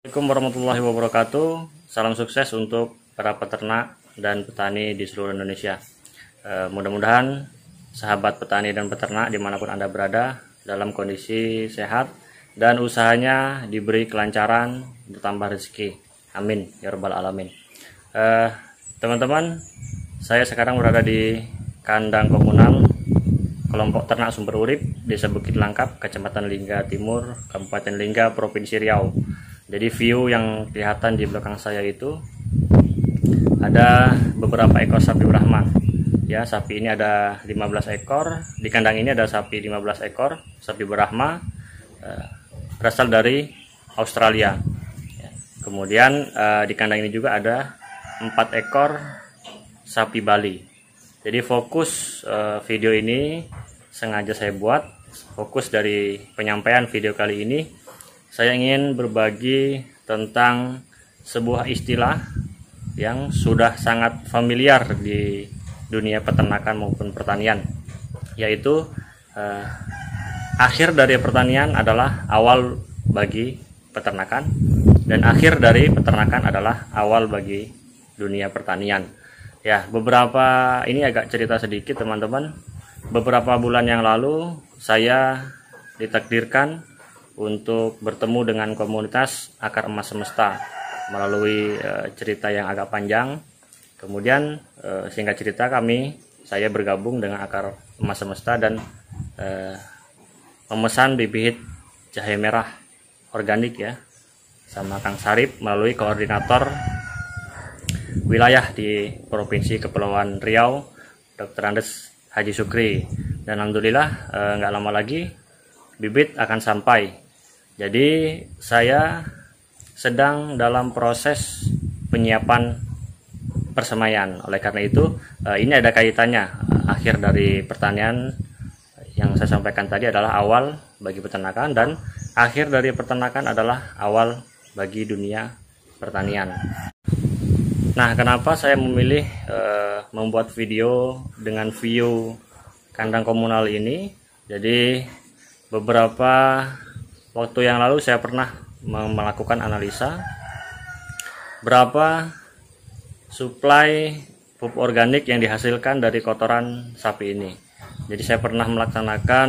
Assalamualaikum warahmatullahi wabarakatuh. Salam sukses untuk para peternak dan petani di seluruh Indonesia. Mudah-mudahan sahabat petani dan peternak dimanapun Anda berada dalam kondisi sehat dan usahanya diberi kelancaran, bertambah rezeki. Amin ya rabbal alamin. Teman-teman, saya sekarang berada di kandang komunal kelompok ternak Sumber Urip, Desa Bukit Langkap, Kecamatan Lingga Timur, Kabupaten Lingga, Provinsi Riau. Jadi view yang kelihatan di belakang saya itu ada beberapa ekor sapi Brahma. Ya, sapi ini ada 15 ekor. Di kandang ini ada sapi 15 ekor sapi Brahma, berasal dari Australia. Ya. Kemudian di kandang ini juga ada 4 ekor sapi Bali. Jadi fokus video ini sengaja saya buat, fokus dari penyampaian video kali ini saya ingin berbagi tentang sebuah istilah yang sudah sangat familiar di dunia peternakan maupun pertanian, yaitu akhir dari pertanian adalah awal bagi peternakan, dan akhir dari peternakan adalah awal bagi dunia pertanian. Ya, beberapa ini agak cerita sedikit teman-teman. Beberapa bulan yang lalu saya ditakdirkan untuk bertemu dengan komunitas Akar Emas Semesta melalui cerita yang agak panjang. Kemudian singkat cerita saya bergabung dengan Akar Emas Semesta dan memesan bibit jahe merah organik ya sama Kang Sarip melalui koordinator wilayah di Provinsi Kepulauan Riau, Dr. Andes Haji Sukri. Dan alhamdulillah nggak lama lagi bibit akan sampai. Jadi saya sedang dalam proses penyiapan persemaian. Oleh karena itu ini ada kaitannya. Akhir dari pertanian yang saya sampaikan tadi adalah awal bagi peternakan, dan akhir dari peternakan adalah awal bagi dunia pertanian. Nah, kenapa saya memilih membuat video dengan view kandang komunal ini? Jadi beberapa waktu yang lalu saya pernah melakukan analisa berapa suplai pupuk organik yang dihasilkan dari kotoran sapi ini. Jadi saya pernah melaksanakan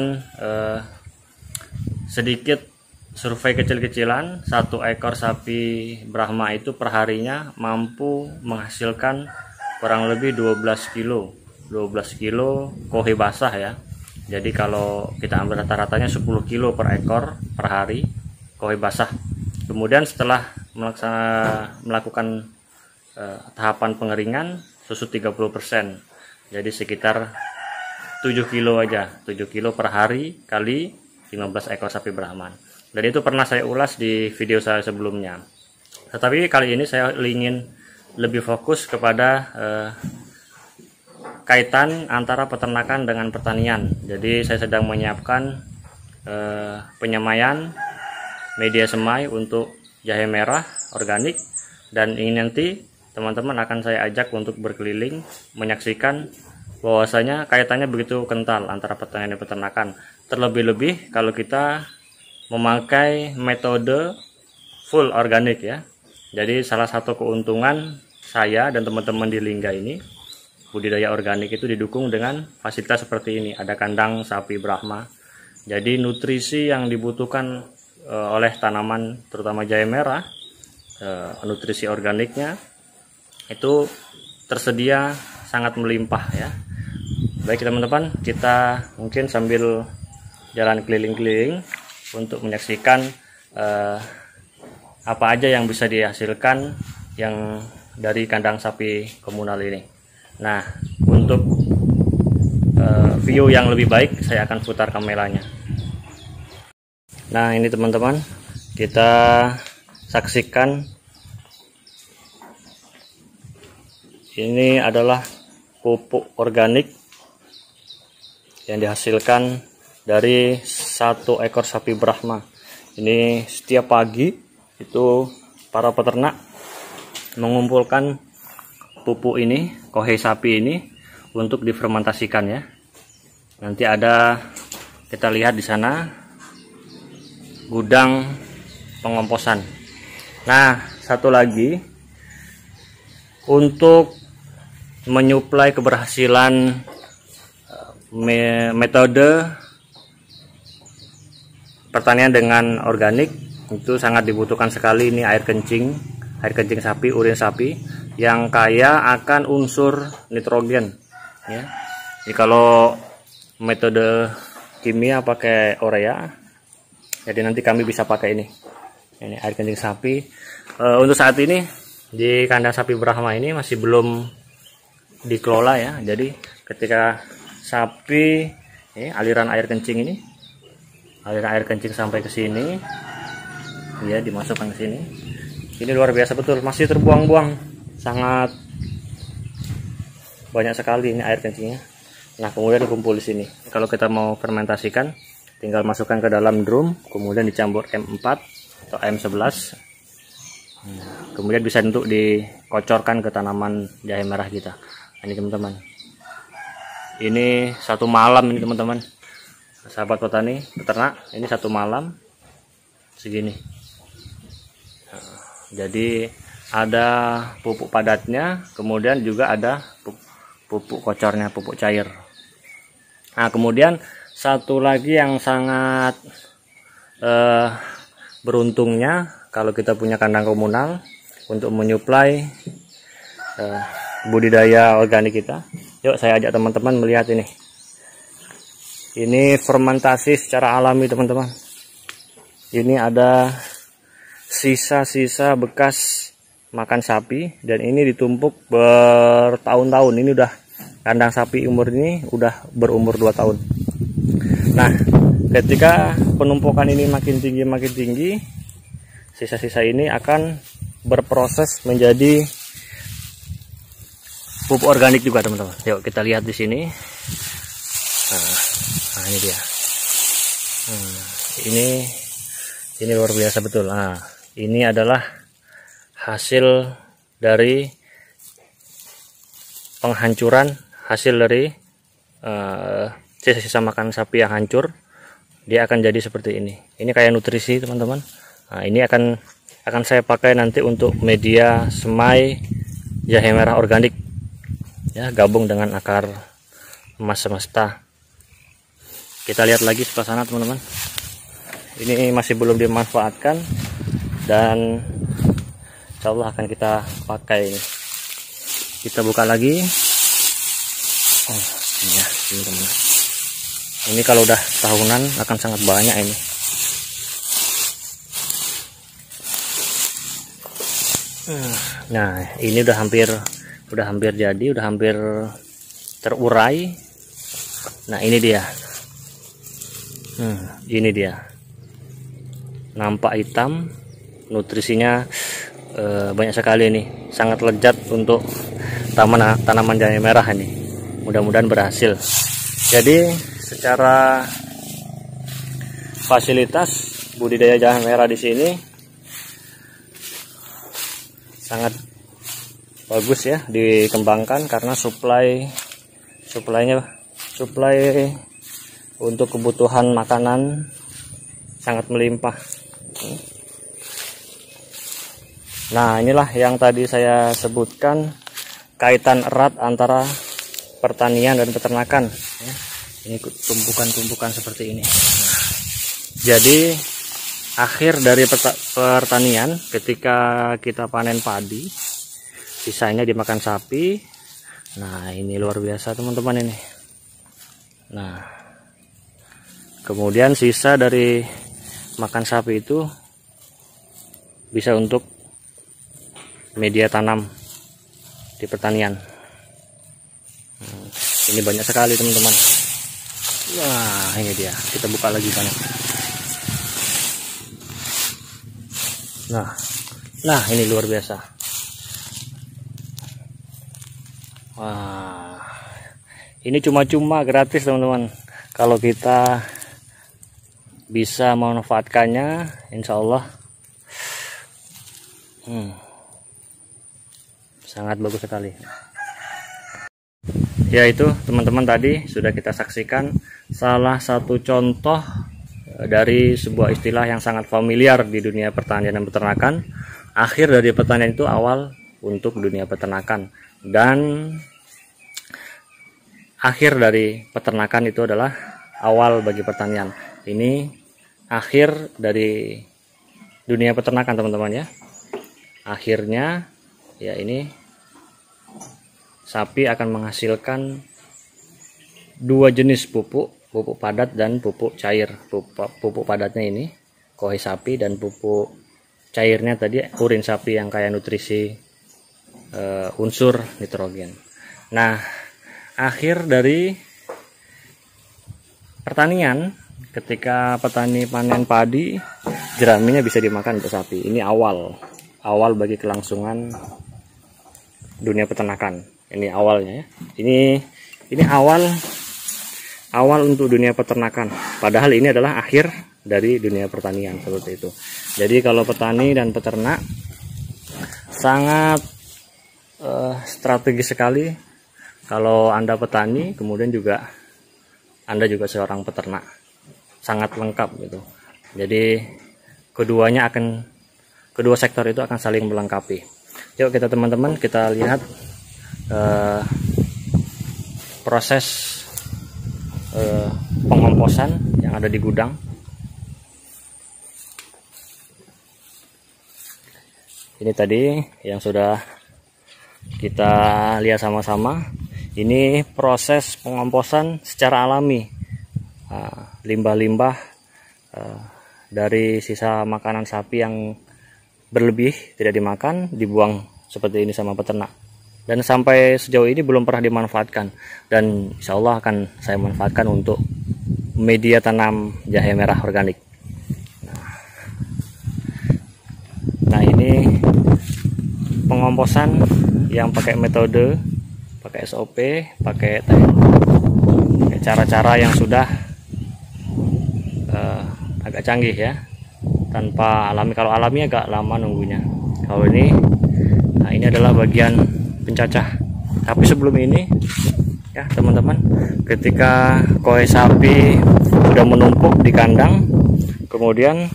sedikit survei kecil-kecilan. 1 ekor sapi Brahma itu perharinya mampu menghasilkan kurang lebih 12 kilo kohe basah ya. Jadi kalau kita ambil rata-ratanya 10 kilo per ekor per hari kohe basah. Kemudian setelah melakukan tahapan pengeringan, susut 30%. Jadi sekitar 7 kilo aja, 7 kilo per hari kali 15 ekor sapi Brahman. Dan itu pernah saya ulas di video saya sebelumnya. Tetapi kali ini saya ingin lebih fokus kepada kaitan antara peternakan dengan pertanian. Jadi saya sedang menyiapkan penyemaian media semai untuk jahe merah organik, dan ingin nanti teman-teman akan saya ajak untuk berkeliling menyaksikan bahwasanya kaitannya begitu kental antara pertanian dan peternakan. Terlebih-lebih kalau kita memakai metode full organik ya. Jadi salah satu keuntungan saya dan teman-teman di Lingga ini, budidaya organik itu didukung dengan fasilitas seperti ini. Ada kandang sapi Brahma. Jadi nutrisi yang dibutuhkan oleh tanaman terutama jahe merah, nutrisi organiknya itu tersedia sangat melimpah ya. Baik teman-teman, kita mungkin sambil jalan keliling-keliling untuk menyaksikan apa aja yang bisa dihasilkan yang dari kandang sapi komunal ini. Nah, untuk view yang lebih baik saya akan putar kameranya. Nah, ini teman-teman, kita saksikan ini adalah pupuk organik yang dihasilkan dari 1 ekor sapi Brahma. Ini setiap pagi itu para peternak mengumpulkan pupuk ini, kohe sapi ini, untuk difermentasikan ya. Nanti ada, kita lihat di sana, gudang pengomposan. Nah, satu lagi untuk menyuplai keberhasilan metode pertanian dengan organik itu sangat dibutuhkan sekali ini air kencing sapi, urin sapi yang kaya akan unsur nitrogen ya. Jadi kalau metode kimia pakai urea, jadi nanti kami bisa pakai ini air kencing sapi. Untuk saat ini di kandang sapi Brahma ini masih belum dikelola ya. Jadi ketika sapi aliran air kencing sampai ke sini ya, dimasukkan ke sini. Ini luar biasa betul, masih terbuang-buang sangat banyak sekali ini air kencingnya. Nah, kemudian kumpul di sini. Kalau kita mau fermentasikan, tinggal masukkan ke dalam drum, kemudian dicampur M4 atau M11. Kemudian bisa untuk dikocorkan ke tanaman jahe merah kita. Ini teman-teman. Ini satu malam ini teman-teman. Sahabat petani, peternak, ini satu malam segini. Jadi ada pupuk padatnya, kemudian juga ada pupuk kocornya, pupuk cair. Nah, kemudian satu lagi yang sangat beruntungnya kalau kita punya kandang komunal untuk menyuplai budidaya organik kita. Yuk saya ajak teman-teman melihat ini. Ini fermentasi secara alami teman-teman. Ini ada sisa-sisa bekas makan sapi dan ini ditumpuk bertahun-tahun. Ini udah kandang sapi umur ini udah berumur 2 tahun. Nah, ketika penumpukan ini makin tinggi, sisa-sisa ini akan berproses menjadi pupuk organik juga teman-teman. Yuk kita lihat di sini. Nah ini dia. Ini luar biasa betul. Nah, ini adalah hasil dari penghancuran, hasil dari sisa-sisa makan sapi yang hancur. Dia akan jadi seperti ini. Ini kayak nutrisi teman-teman. Nah, ini akan saya pakai nanti untuk media semai jahe merah organik ya, gabung dengan akar emas semesta. Kita lihat lagi sebelah sana teman-teman. Ini masih belum dimanfaatkan dan insya Allah akan kita pakai ini. Kita buka lagi. Oh ini ya teman-teman. Ini kalau udah tahunan akan sangat banyak ini. Nah ini udah hampir jadi, udah hampir terurai. Nah ini dia. Ini dia. Nampak hitam, nutrisinya banyak sekali nih, sangat lezat untuk tanaman jahe merah ini. Mudah-mudahan berhasil. Jadi secara fasilitas budidaya jahe merah di sini sangat bagus ya dikembangkan karena suplai untuk kebutuhan makanan sangat melimpah. Nah, inilah yang tadi saya sebutkan, kaitan erat antara pertanian dan peternakan. Ini tumpukan-tumpukan seperti ini. Nah, jadi akhir dari pertanian ketika kita panen padi, sisanya dimakan sapi. Nah, ini luar biasa teman-teman ini. Nah, kemudian sisa dari makan sapi itu bisa untuk media tanam di pertanian. Ini banyak sekali teman-teman. Wah ini dia, kita buka lagi kan. Nah ini luar biasa. Wah ini cuma-cuma gratis teman-teman. Kalau kita bisa memanfaatkannya, insya Allah sangat bagus sekali. Ya itu teman-teman, tadi sudah kita saksikan salah satu contoh dari sebuah istilah yang sangat familiar di dunia pertanian dan peternakan, akhir dari pertanian itu awal untuk dunia peternakan, dan akhir dari peternakan itu adalah awal bagi pertanian. Ini akhir dari dunia peternakan teman-teman ya. Akhirnya ya ini sapi akan menghasilkan dua jenis pupuk padat dan pupuk cair. Pupuk padatnya ini kohe sapi, dan pupuk cairnya tadi urin sapi yang kaya nutrisi unsur nitrogen. Nah, akhir dari pertanian, ketika petani panen padi, jeraminya bisa dimakan untuk sapi. Ini awal bagi kelangsungan dunia peternakan. Ini awalnya ya. Ini awal untuk dunia peternakan. Padahal ini adalah akhir dari dunia pertanian, seperti itu. Jadi kalau petani dan peternak sangat strategis sekali. Kalau Anda petani, kemudian juga Anda juga seorang peternak, sangat lengkap gitu. Jadi kedua sektor itu akan saling melengkapi. Yuk kita teman-teman, kita lihat proses pengomposan yang ada di gudang. Ini tadi yang sudah kita lihat sama-sama. Ini proses pengomposan secara alami. Limbah-limbah dari sisa makanan sapi yang berlebih tidak dimakan, dibuang seperti ini sama peternak. Dan sampai sejauh ini belum pernah dimanfaatkan, dan insya Allah akan saya manfaatkan untuk media tanam jahe merah organik. Nah ini pengomposan yang pakai metode, pakai SOP, pakai cara-cara yang sudah agak canggih ya, tanpa alami. Kalau alami agak lama nunggunya. Kalau ini, nah ini adalah bagian pencacah. Tapi sebelum ini ya teman-teman, ketika kohe sapi sudah menumpuk di kandang, kemudian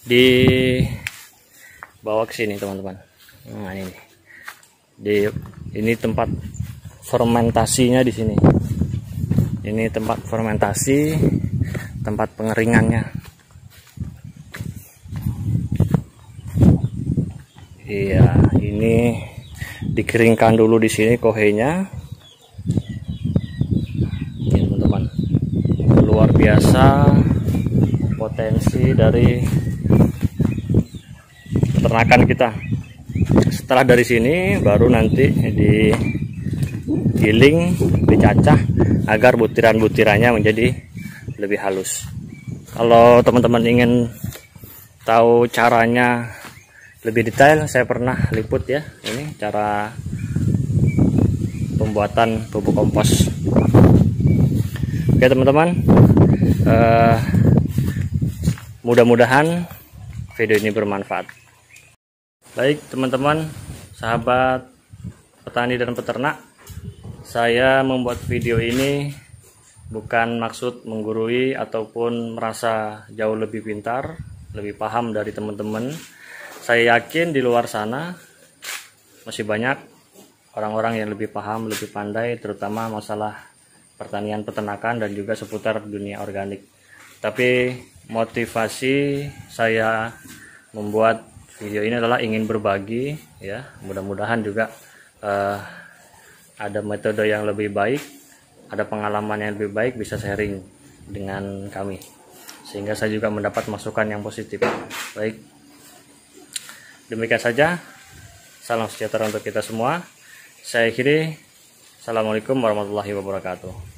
dibawa ke sini teman-teman. Nah ini tempat fermentasinya di sini. Ini tempat fermentasi, tempat pengeringannya. Iya, ini dikeringkan dulu di sini kohenya. Ini teman-teman, luar biasa potensi dari peternakan kita. Setelah dari sini baru nanti digiling, dicacah agar butiran-butirannya menjadi lebih halus. Kalau teman-teman ingin tahu caranya lebih detail, saya pernah liput ya, ini cara pembuatan pupuk kompos. Oke teman-teman, mudah-mudahan video ini bermanfaat. Baik teman-teman, sahabat petani dan peternak, saya membuat video ini bukan maksud menggurui ataupun merasa jauh lebih pintar, lebih paham dari teman-teman. Saya yakin di luar sana masih banyak orang-orang yang lebih paham, lebih pandai, terutama masalah pertanian peternakan dan juga seputar dunia organik. Tapi motivasi saya membuat video ini adalah ingin berbagi ya. Mudah-mudahan juga ada metode yang lebih baik, ada pengalaman yang lebih baik, bisa sharing dengan kami, sehingga saya juga mendapat masukan yang positif. Baik, demikian saja. Salam sejahtera untuk kita semua. Saya akhiri. Assalamualaikum warahmatullahi wabarakatuh.